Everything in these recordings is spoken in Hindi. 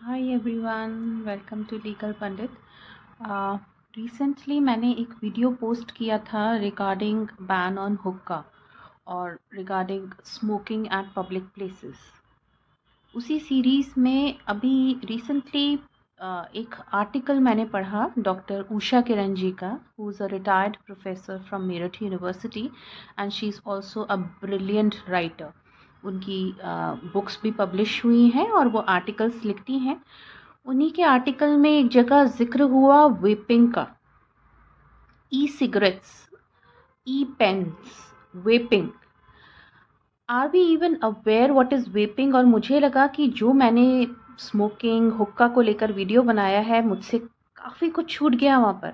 Hi everyone, welcome to legal Pandit. Recently मैंने एक वीडियो पोस्ट किया था रिगार्डिंग बैन ऑन हुक्का और regarding smoking eight public places. उसी सीरीज़ में अभी रिसेंटली एक आर्टिकल मैंने पढ़ा डॉक्टर उषा किरण जी का, who is a retired professor from Meerut university and she is also a brilliant writer. उनकी बुक्स भी पब्लिश हुई हैं और वो आर्टिकल्स लिखती हैं। उन्हीं के आर्टिकल में एक जगह जिक्र हुआ वेपिंग का, e cigarettes, e pens, vaping. Are we even aware what is vaping? और मुझे लगा कि जो मैंने स्मोकिंग हुक्का को लेकर वीडियो बनाया है, मुझसे काफ़ी कुछ छूट गया वहाँ पर।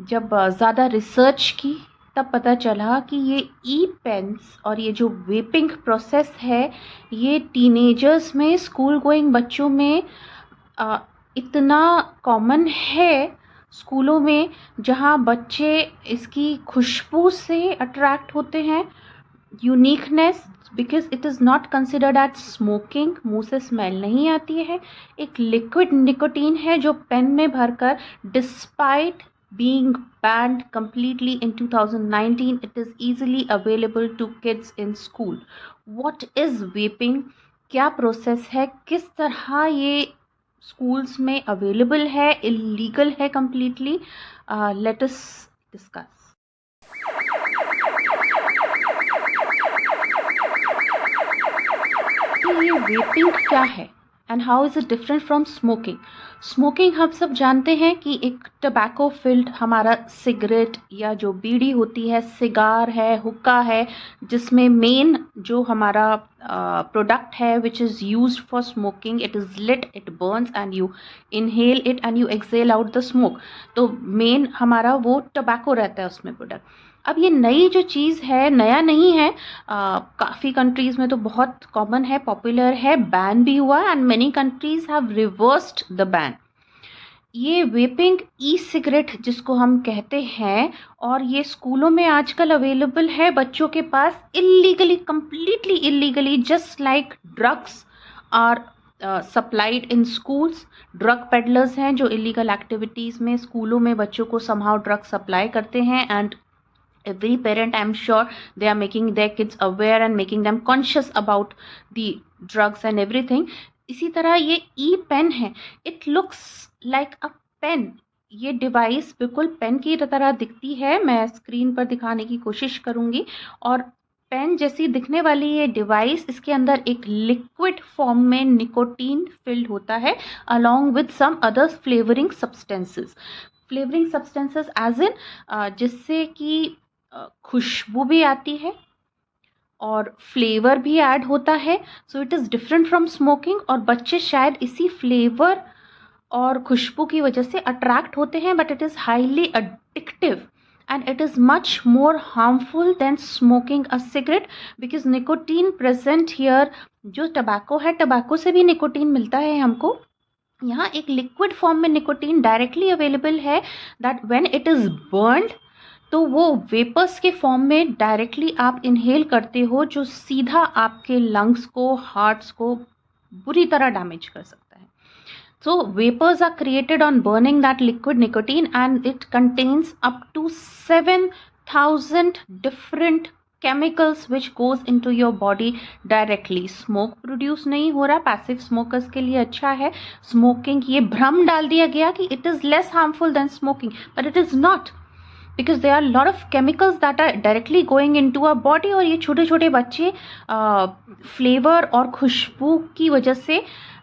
जब ज़्यादा रिसर्च की तब पता चला कि ये ई पेन्स और ये जो वेपिंग प्रोसेस है, ये टीनेजर्स में, स्कूल गोइंग बच्चों में इतना कॉमन है स्कूलों में, जहाँ बच्चे इसकी खुशबू से अट्रैक्ट होते हैं। Uniqueness, because it is not considered as smoking, मुंह से स्मेल नहीं आती है। एक लिक्विड निकोटीन है जो पेन में भरकर, despite being banned completely in 2019, it is easily available to kids in school. What is vaping? क्या प्रोसेस है, किस तरह ये स्कूल्स में अवेलेबल है, इलीगल है कम्प्लीटली? Let us discuss. ये वेपिंग क्या है and how is it different from smoking? Smoking हम सब जानते हैं कि एक टबैको फिल्ड हमारा सिगरेट या जो बीड़ी होती है, सिगार है, हुक्का है, जिसमें मेन जो हमारा प्रोडक्ट है which is used for smoking, it is lit, it burns and you inhale it and you exhale out the smoke. तो मेन हमारा वो टबैको रहता है उसमें प्रोडक्ट। अब ये नई जो चीज़ है, नया नहीं है, काफ़ी कंट्रीज़ में तो बहुत कॉमन है, पॉपुलर है, बैन भी हुआ and many countries have reversed the ban. ये वेपिंग ई सिगरेट जिसको हम कहते हैं, और ये स्कूलों में आजकल अवेलेबल है बच्चों के पास illegally, completely illegally, just like drugs are supplied in schools. Drug peddlers हैं जो इलीगल एक्टिविटीज़ में स्कूलों में बच्चों को समहाउ ड्रग सप्लाई करते हैं, and every parent, I'm sure, they are making their kids aware and making them conscious about the drugs and everything. इसी तरह ये ई पेन है, it looks like a pen. ये डिवाइस बिल्कुल पेन की तरह दिखती है, मैं स्क्रीन पर दिखाने की कोशिश करूँगी। और पेन जैसी दिखने वाली ये डिवाइस, इसके अंदर एक लिक्विड फॉर्म में निकोटीन फिल्ड होता है along with some other flavoring substances. Flavouring substances as in जिससे कि खुशबू भी आती है और फ्लेवर भी ऐड होता है। So it is different from smoking, और बच्चे शायद इसी फ्लेवर और खुशबू की वजह से अट्रैक्ट होते हैं, but it is highly addictive and it is much more harmful than smoking a cigarette, because nicotine present here. जो टबैको है, टबैको से भी निकोटीन मिलता है हमको, यहाँ एक लिक्विड फॉर्म में निकोटीन डायरेक्टली अवेलेबल है, that when it is burned तो वो वेपर्स के फॉर्म में डायरेक्टली आप इनहेल करते हो, जो सीधा आपके लंग्स को, हार्ट्स को बुरी तरह डैमेज कर सकता है। So vapors are created on burning that liquid nicotine, and it contains up to 7,000 different chemicals which goes into your body directly. Smoke produce नहीं हो रहा, पैसिव स्मोकर्स के लिए अच्छा है। स्मोकिंग, ये भ्रम डाल दिया गया कि it is less harmful than smoking, but it is not, because there are a lot of chemicals that are directly going into our body। और ये छोटे छोटे बच्चे फ्लेवर और खुशबू की वजह से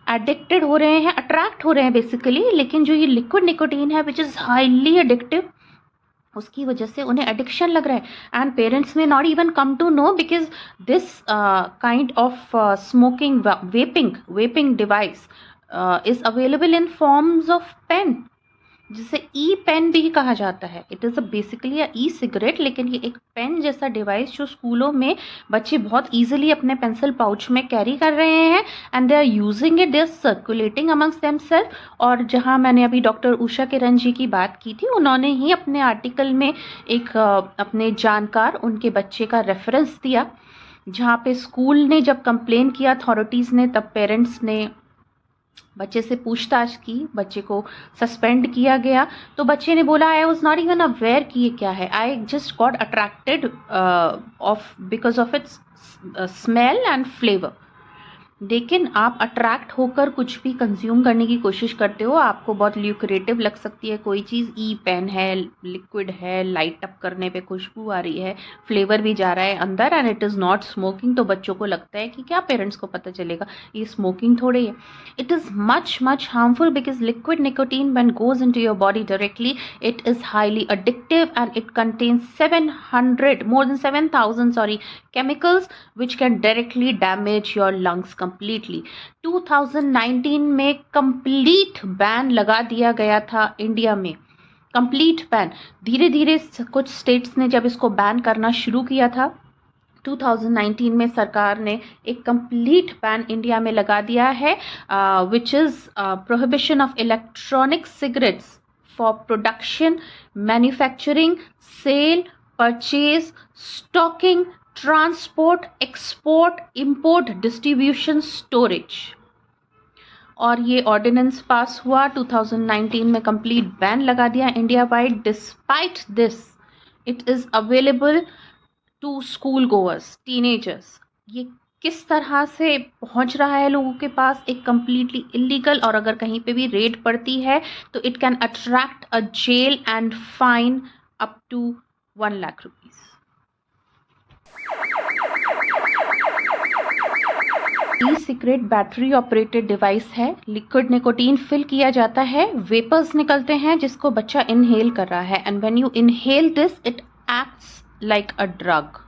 एडिक्टेड हो रहे हैं, अट्रैक्ट हो रहे हैं बेसिकली। लेकिन जो ये लिक्विड निकोटीन है विच इज़ हाईली एडिक्टिव, उसकी वजह से उन्हें एडिक्शन लग रहा है, एंड पेरेंट्स में not even come to know, because this kind of smoking vaping device is available in forms of pen, जिसे ई पेन भी कहा जाता है। It is basically e cigarette, लेकिन ये एक पेन जैसा डिवाइस जो स्कूलों में बच्चे बहुत ईजिली अपने पेंसिल पाउच में कैरी कर रहे हैं, and they are using it, they are circulating amongst themself. और जहाँ मैंने अभी डॉक्टर उषा किरण जी की बात की थी, उन्होंने ही अपने आर्टिकल में एक अपने जानकार, उनके बच्चे का रेफरेंस दिया, जहाँ पे स्कूल ने जब कंप्लेन किया अथॉरिटीज़ ने, तब पेरेंट्स ने बच्चे से पूछताछ की, बच्चे को सस्पेंड किया गया। तो बच्चे ने बोला I was not even aware कि ये क्या है, I just got attracted of because of its smell and flavour. लेकिन आप अट्रैक्ट होकर कुछ भी कंज्यूम करने की कोशिश करते हो, आपको बहुत ल्यूक्रेटिव लग सकती है कोई चीज़, ई पेन है, लिक्विड है, लाइट अप करने पे खुशबू आ रही है, फ्लेवर भी जा रहा है अंदर, and it is not smoking, तो बच्चों को लगता है कि क्या पेरेंट्स को पता चलेगा, ये स्मोकिंग थोड़ी है। It is much harmful because liquid nicotine when goes into your body directly, it is highly addictive and it contains 700 more than 7,000 chemicals which can directly damage your lungs completely. 2019 में complete ban लगा दिया गया था इंडिया में, complete ban। धीरे धीरे कुछ स्टेट्स ने जब इसको बैन करना शुरू किया था 2019 में सरकार ने एक कंप्लीट बैन इंडिया में लगा दिया है, which is prohibition of electronic cigarettes for production, manufacturing, sale, purchase, stocking, transport, export, import, distribution, storage। और ये ऑर्डिनेंस पास हुआ 2019 में, कंप्लीट बैन लगा दिया India wide. Despite this it is available to school goers, teenagers. ये किस तरह से पहुंच रहा है लोगों के पास, एक कम्प्लीटली इलीगल, और अगर कहीं पे भी रेड पड़ती है तो it can attract a jail and fine up to 1 lakh rupees. E cigarette battery operated device है, लिक्विड निकोटीन फिल किया जाता है, वेपर्स निकलते हैं जिसको बच्चा इनहेल कर रहा है, and when you inhale this it acts like a drug.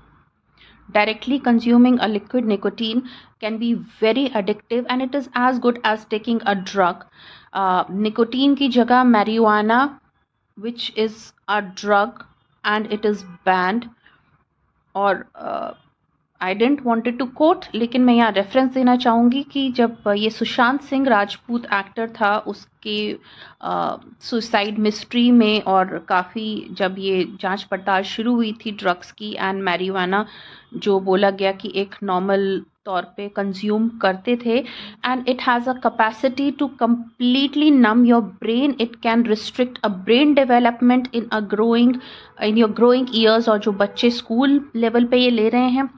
Directly consuming a liquid nicotine can be very addictive and it is as good as taking a drug. Nicotine की जगह marijuana, which is a drug and it is banned, और आई डेंट वॉन्टेड टू कोट, लेकिन मैं यहाँ रेफरेंस देना चाहूँगी कि जब ये सुशांत सिंह राजपूत एक्टर था उसके सुसाइड मिस्ट्री में, और काफ़ी जब ये जांच पड़ताल शुरू हुई थी ड्रग्स की एंड मैरिजुआना जो बोला गया कि एक नॉर्मल तौर पे कंज्यूम करते थे, and it has a capacity to completely numb your brain, it can restrict a brain development in your growing years. और जो बच्चे स्कूल लेवल पे ये ले रहे हैं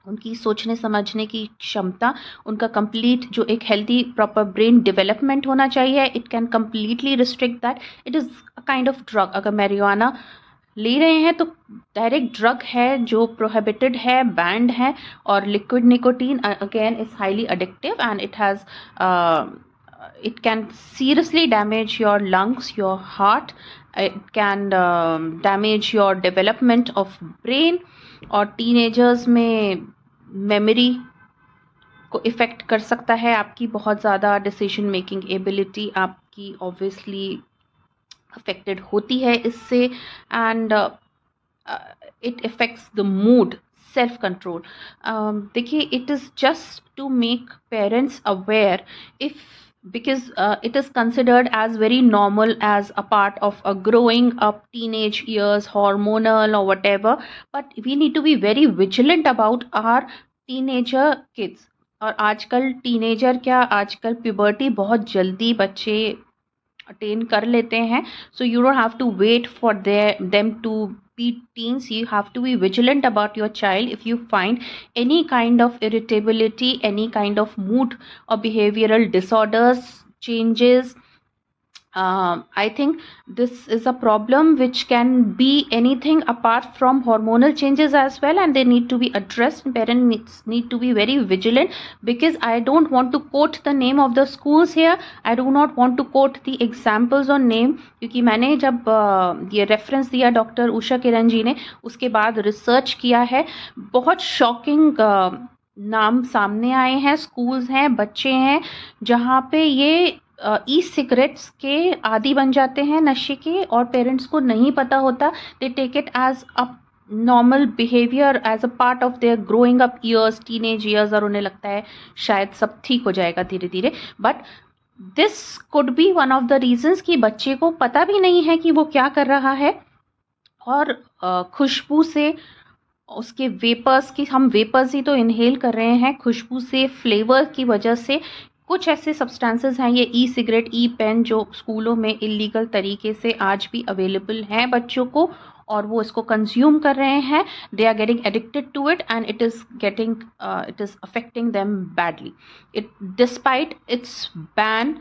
उनकी सोचने समझने की क्षमता, उनका कंप्लीट जो एक हेल्दी प्रॉपर ब्रेन डेवलपमेंट होना चाहिए, it can completely restrict that. It is a kind of drug. अगर मैरिजुआना ले रहे हैं तो डायरेक्ट ड्रग है जो प्रोहिबिटेड है, बैंड है। और liquid nicotine again is highly addictive and it can seriously damage your lungs, your heart, it can damage your development of brain, और टीनेजर्स में मेमोरी को इफ़ेक्ट कर सकता है, आपकी बहुत ज़्यादा डिसीजन मेकिंग एबिलिटी आपकी ऑब्वियसली अफेक्टेड होती है इससे, and it effects the mood, self control. देखिए, it is just to make parents aware, if because it is considered as very normal as a part of a growing up teenage years, hormonal or whatever, but we need to be very vigilant about our teenager kids। और आजकल टीनेजर क्या, आजकल प्यूबर्टी बहुत जल्दी बच्चे अटेन कर लेते हैं, so you don't have to wait for them to be teens. You have to be vigilant about your child. If you find any kind of irritability, any kind of mood or behavioral disorders, changes, I think this is a problem which can be anything apart from hormonal changes as well, and they need to be addressed. Parents need to be very vigilant, because I don't want to quote the name of the schools here. I do not want to quote the examples on name, क्योंकि मैंने जब ये रेफरेंस दिया डॉक्टर उषा किरण जी ने, उसके बाद रिसर्च किया है, बहुत शॉकिंग नाम सामने आए हैं, स्कूल्स हैं, बच्चे हैं जहाँ पे ये ई सिगरेट्स के आदी बन जाते हैं नशे के, और पेरेंट्स को नहीं पता होता। They take it as a normal behaviour, as a part of their growing up years, teenage years, और उन्हें लगता है शायद सब ठीक हो जाएगा धीरे धीरे। But this could be one of the reasons कि बच्चे को पता भी नहीं है कि वो क्या कर रहा है, और खुशबू से, उसके वेपर्स की, हम वेपर्स ही तो इनहेल कर रहे हैं, खुशबू से, फ्लेवर की वजह से कुछ ऐसे सब्सटेंसेस हैं, ये ई सिगरेट, ई पेन, जो स्कूलों में इलीगल तरीके से आज भी अवेलेबल हैं बच्चों को, और वो इसको कंज्यूम कर रहे हैं. They are getting addicted to it and it is affecting them badly. It despite its ban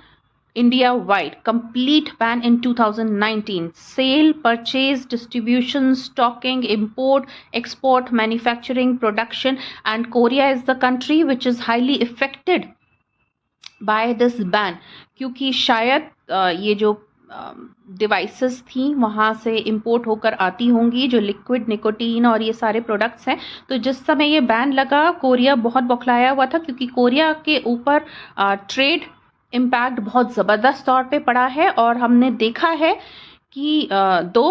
India wide, complete ban in 2019. Sale, purchase, distribution, stocking, import, export, manufacturing, production, and Korea is the country which is highly affected by this ban. क्योंकि शायद ये जो डिवाइसेस थी वहाँ से इंपोर्ट होकर आती होंगी, जो लिक्विड निकोटीन और ये सारे प्रोडक्ट्स हैं. तो जिस समय ये बैन लगा, कोरिया बहुत बौखलाया हुआ था, क्योंकि कोरिया के ऊपर ट्रेड इम्पैक्ट बहुत ज़बरदस्त तौर पे पड़ा है. और हमने देखा है कि दो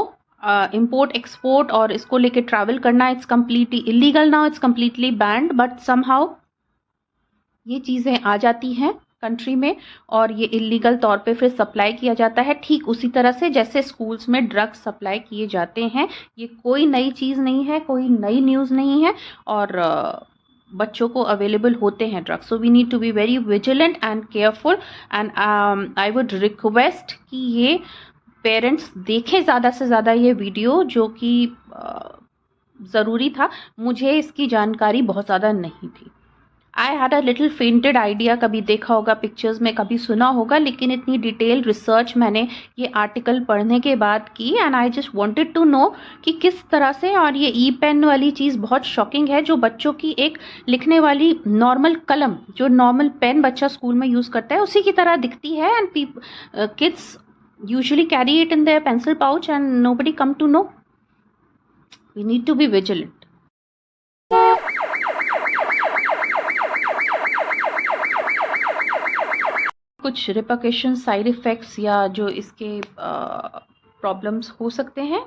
इंपोर्ट एक्सपोर्ट और इसको लेके ट्रैवल करना, it's completely illegal now, it's completely band, but somehow ये चीज़ें आ जाती हैं कंट्री में और ये इलीगल तौर पे फिर सप्लाई किया जाता है, ठीक उसी तरह से जैसे स्कूल्स में ड्रग्स सप्लाई किए जाते हैं. ये कोई नई चीज़ नहीं है, कोई नई न्यूज़ नहीं है, और बच्चों को अवेलेबल होते हैं drugs. So we need to be very vigilant and careful. And I would request कि ये पेरेंट्स देखें ज़्यादा से ज़्यादा ये वीडियो, जो कि ज़रूरी था. मुझे इसकी जानकारी बहुत ज़्यादा नहीं थी. I had a little fainted idea, कभी देखा होगा पिक्चर्स में, कभी सुना होगा, लेकिन इतनी डिटेल रिसर्च मैंने ये आर्टिकल पढ़ने के बाद की. And I just wanted to know कि किस तरह से. और ये ई पेन वाली चीज़ बहुत शॉकिंग है, जो बच्चों की एक लिखने वाली नॉर्मल कलम, जो नॉर्मल पेन बच्चा स्कूल में यूज़ करता है, उसी की तरह दिखती है. And kids usually carry it in their pencil pouch and nobody come to know. We need to be vigilant. कुछ रिपरकशन, साइड इफ़ेक्ट्स या जो इसके प्रॉब्लम्स हो सकते हैं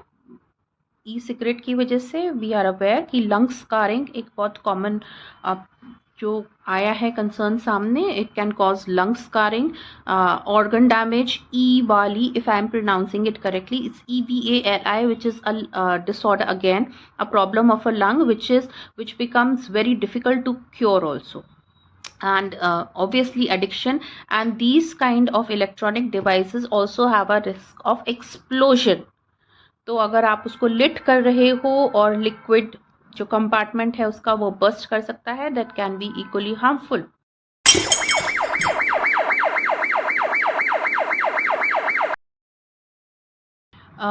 ई सिगरेट की वजह से. वी आर अवेयर कि लंग स्कारिंग एक बहुत कॉमन जो आया है कंसर्न सामने. It can cause lung scarring, organ damage. EVALI, if I am pronouncing it correctly, it's EVALI, which is a disorder again, a problem of a lung which becomes very difficult to cure also. And obviously addiction, and these kind of electronic devices also have a risk of explosion. तो अगर आप उसको लिट कर रहे हो और लिक्विड जो कंपार्टमेंट है उसका वो बस्ट कर सकता है, that can be equally harmful.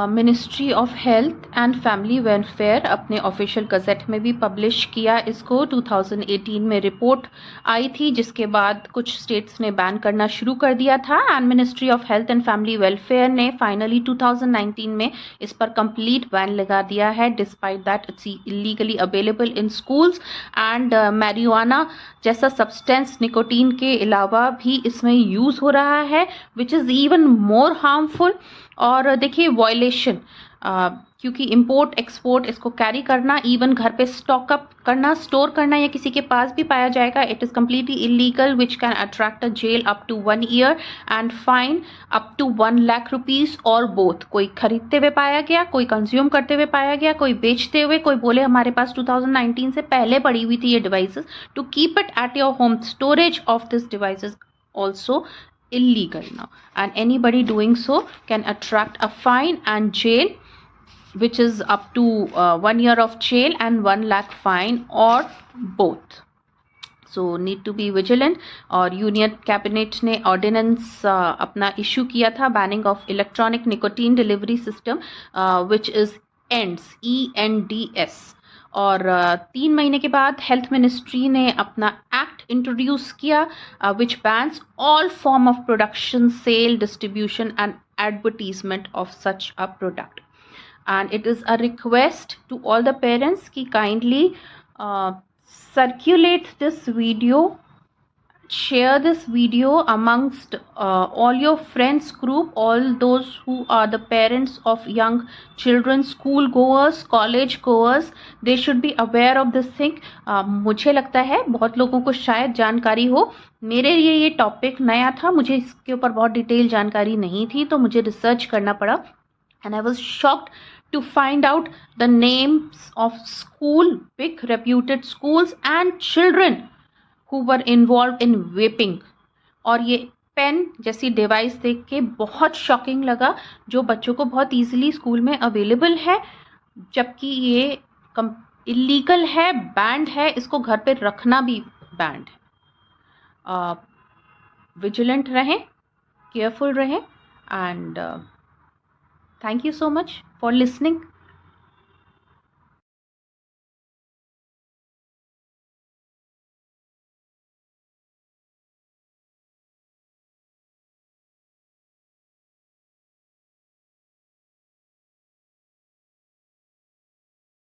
Ministry of health and family welfare अपने ऑफिशियल गज़ेट में भी पब्लिश किया इसको. 2018 में रिपोर्ट आई थी, जिसके बाद कुछ स्टेट्स ने बैन करना शुरू कर दिया था. And ministry of health and family welfare ने फाइनली 2019 में इस पर कंप्लीट बैन लगा दिया है, despite that it's illegally available in schools. And marijuana जैसा सब्सटेंस निकोटीन के अलावा भी इसमें यूज़ हो रहा है, which is even more harmful. और देखिए वॉयलेशन, क्योंकि इंपोर्ट एक्सपोर्ट इसको कैरी करना, इवन घर पे स्टॉक अप करना, स्टोर करना, या किसी के पास भी पाया जाएगा, it is completely illegal, which can attract a jail up to 1 year and fine up to 1 lakh rupees और बोथ. कोई खरीदते हुए पाया गया, कोई कंज्यूम करते हुए पाया गया, कोई बेचते हुए, कोई बोले हमारे पास 2019 से पहले पड़ी हुई थी ये devices, to keep it at your home. Storage of this devices also illegal now, and anybody doing so can attract a fine and jail, which is up to 1 year of jail and 1 lakh fine or both. So need to be vigilant. और यूनियन कैबिनेट ने ऑर्डिनेंस अपना इशू किया था, banning of electronic nicotine delivery system, which is ENDS. और 3 महीने के बाद हेल्थ मिनिस्ट्री ने अपना एक्ट इंट्रोड्यूस किया, which bans all form of production, sale, distribution and advertisement of such a product. And it is a request to all the parents कि kindly circulate this video, share this video amongst all your friends group, all those who are the parents of young children, school goers, college goers. They should be aware of this thing. मुझे लगता है बहुत लोगों को शायद जानकारी हो. मेरे लिए ये टॉपिक नया था, मुझे इसके ऊपर बहुत डिटेल जानकारी नहीं थी, तो मुझे रिसर्च करना पड़ा. And I was shocked to find out the names of big reputed schools and children who were involved in vaping. और ये पेन जैसी डिवाइस देख के बहुत शॉकिंग लगा, जो बच्चों को बहुत ईजिली स्कूल में अवेलेबल है, जबकि ये इलीगल है, बैंड है, इसको घर पे रखना भी बैंड है। विजिलेंट रहें, केयरफुल रहें, and thank you so much for listening.